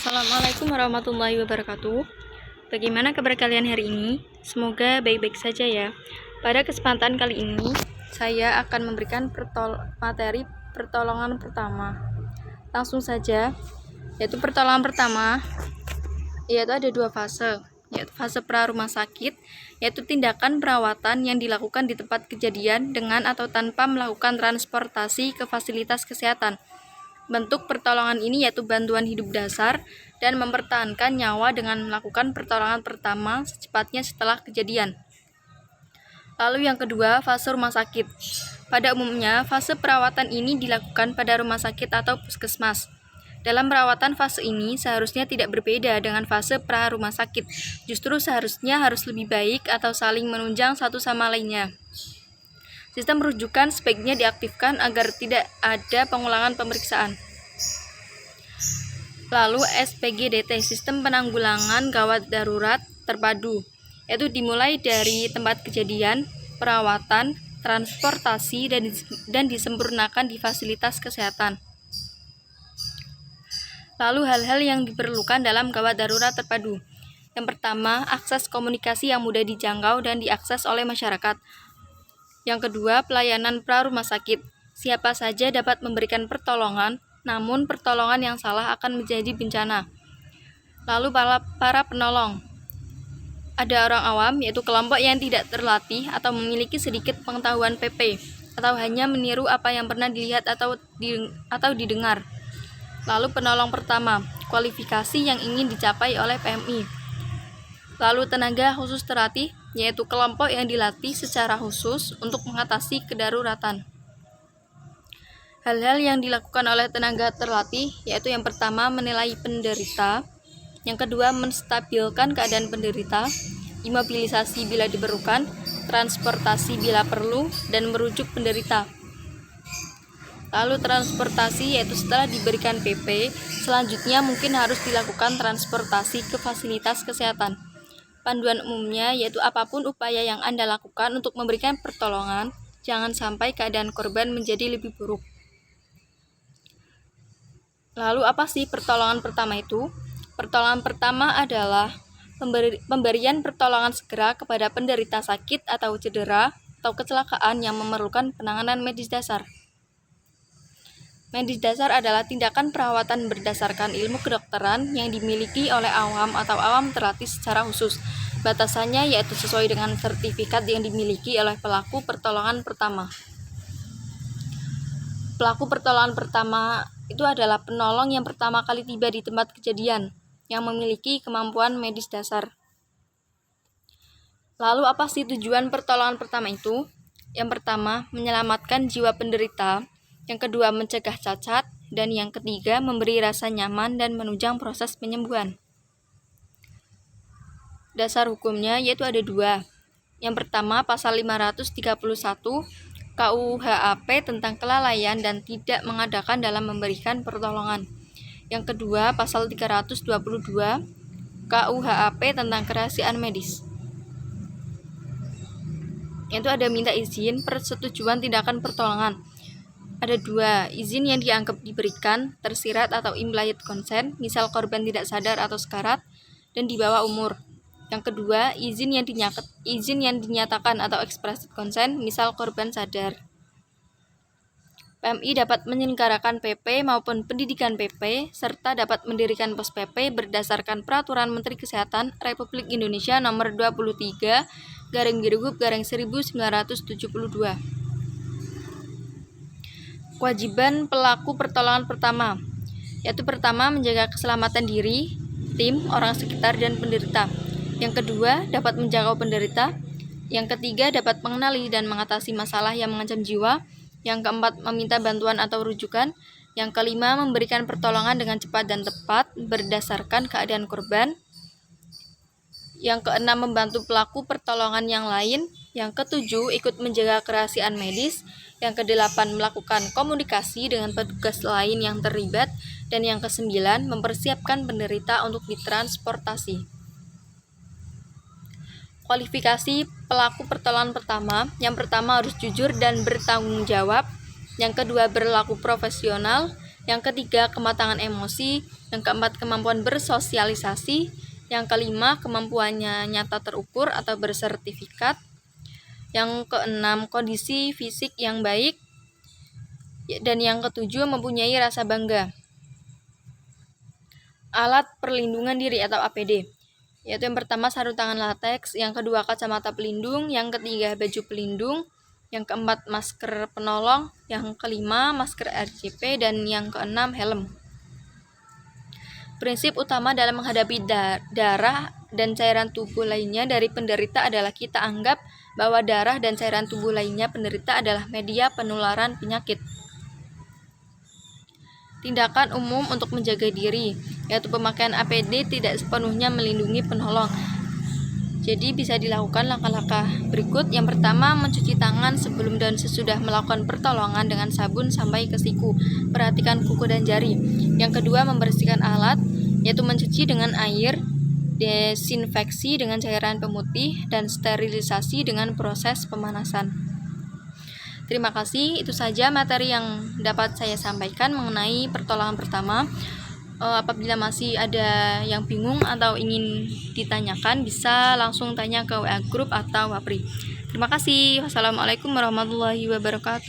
Assalamualaikum warahmatullahi wabarakatuh. Bagaimana kabar kalian hari ini? Semoga baik-baik saja ya. Pada kesempatan kali ini, saya akan memberikan materi pertolongan pertama. Langsung saja, yaitu pertolongan pertama, yaitu ada dua fase, yaitu fase pra rumah sakit, yaitu tindakan perawatan yang dilakukan di tempat kejadian dengan atau tanpa melakukan transportasi ke fasilitas kesehatan. Bentuk pertolongan ini yaitu bantuan hidup dasar dan mempertahankan nyawa dengan melakukan pertolongan pertama secepatnya setelah kejadian. Lalu yang kedua, fase rumah sakit. Pada umumnya, fase perawatan ini dilakukan pada rumah sakit atau puskesmas. Dalam perawatan fase ini seharusnya tidak berbeda dengan fase pra rumah sakit. Justru seharusnya harus lebih baik atau saling menunjang satu sama lainnya. Sistem rujukan sebaiknya diaktifkan agar tidak ada pengulangan pemeriksaan. Lalu SPGDT, Sistem Penanggulangan Gawat Darurat Terpadu, yaitu dimulai dari tempat kejadian, perawatan, transportasi, dan disempurnakan di fasilitas kesehatan. Lalu hal-hal yang diperlukan dalam gawat darurat terpadu. Yang pertama, akses komunikasi yang mudah dijangkau dan diakses oleh masyarakat. Yang kedua, pelayanan pra rumah sakit. Siapa saja dapat memberikan pertolongan, namun pertolongan yang salah akan menjadi bencana. Lalu para penolong. Ada orang awam, yaitu kelompok yang tidak terlatih atau memiliki sedikit pengetahuan PP, atau hanya meniru apa yang pernah dilihat atau didengar. Lalu penolong pertama, kualifikasi yang ingin dicapai oleh PMI. Lalu tenaga khusus terlatih, yaitu kelompok yang dilatih secara khusus untuk mengatasi kedaruratan. Hal-hal yang dilakukan oleh tenaga terlatih, yaitu yang pertama menilai penderita, yang kedua menstabilkan keadaan penderita, imobilisasi bila diperlukan, transportasi bila perlu, dan merujuk penderita. Lalu transportasi, yaitu setelah diberikan PP, selanjutnya mungkin harus dilakukan transportasi ke fasilitas kesehatan. Panduan umumnya yaitu apapun upaya yang Anda lakukan untuk memberikan pertolongan, jangan sampai keadaan korban menjadi lebih buruk. Lalu apa sih pertolongan pertama itu? Pertolongan pertama adalah pemberian pertolongan segera kepada penderita sakit atau cedera atau kecelakaan yang memerlukan penanganan medis dasar. Medis dasar adalah tindakan perawatan berdasarkan ilmu kedokteran yang dimiliki oleh awam atau awam terlatih secara khusus. Batasannya yaitu sesuai dengan sertifikat yang dimiliki oleh pelaku pertolongan pertama. Pelaku pertolongan pertama itu adalah penolong yang pertama kali tiba di tempat kejadian, yang memiliki kemampuan medis dasar. Lalu apa sih tujuan pertolongan pertama itu? Yang pertama, menyelamatkan jiwa penderita. Yang kedua, mencegah cacat, dan yang ketiga, memberi rasa nyaman dan menunjang proses penyembuhan. Dasar hukumnya yaitu ada dua. Yang pertama, pasal 531 KUHAP tentang kelalaian dan tidak mengadakan dalam memberikan pertolongan. Yang kedua, pasal 322 KUHAP tentang kerahasiaan medis. Yaitu ada minta izin persetujuan tindakan pertolongan. Ada dua, izin yang dianggap diberikan, tersirat atau implied consent, misal korban tidak sadar atau sekarat, dan di bawah umur. Yang kedua, izin yang dinyatakan atau expressed consent, misal korban sadar. PMI dapat menyelenggarakan PP maupun pendidikan PP, serta dapat mendirikan pos PP berdasarkan Peraturan Menteri Kesehatan Republik Indonesia Nomor 23/1972. Kewajiban pelaku pertolongan pertama, yaitu pertama menjaga keselamatan diri, tim, orang sekitar, dan penderita. Yang kedua, dapat menjangkau penderita. Yang ketiga, dapat mengenali dan mengatasi masalah yang mengancam jiwa. Yang keempat, meminta bantuan atau rujukan. Yang kelima, memberikan pertolongan dengan cepat dan tepat berdasarkan keadaan korban. Yang keenam, membantu pelaku pertolongan yang lain. Yang ketujuh, ikut menjaga kerahasiaan medis. Yang kedelapan, melakukan komunikasi dengan petugas lain yang terlibat. Dan yang kesembilan, mempersiapkan penderita untuk ditransportasi. Kualifikasi pelaku pertolongan pertama, yang pertama harus jujur dan bertanggung jawab. Yang kedua, berlaku profesional. Yang ketiga, kematangan emosi. Yang keempat, kemampuan bersosialisasi. Yang kelima, kemampuannya nyata terukur atau bersertifikat. Yang keenam, kondisi fisik yang baik. Dan yang ketujuh, mempunyai rasa bangga. Alat perlindungan diri atau APD, yaitu yang pertama sarung tangan lateks, yang kedua kacamata pelindung, yang ketiga baju pelindung, yang keempat masker penolong, yang kelima masker RCP, dan yang keenam helm. Prinsip utama dalam menghadapi darah dan cairan tubuh lainnya dari penderita adalah kita anggap bahwa darah dan cairan tubuh lainnya penderita adalah media penularan penyakit. Tindakan umum untuk menjaga diri, yaitu pemakaian APD tidak sepenuhnya melindungi penolong. Jadi bisa dilakukan langkah-langkah berikut. Yang pertama, mencuci tangan sebelum dan sesudah melakukan pertolongan dengan sabun sampai ke siku. Perhatikan kuku dan jari. Yang kedua, membersihkan alat, yaitu mencuci dengan air, desinfeksi dengan cairan pemutih, dan sterilisasi dengan proses pemanasan. Terima kasih, itu saja materi yang dapat saya sampaikan mengenai pertolongan pertama. Apabila masih ada yang bingung atau ingin ditanyakan, bisa langsung tanya ke WA Group atau Wapri. Terima kasih. Wassalamualaikum warahmatullahi wabarakatuh.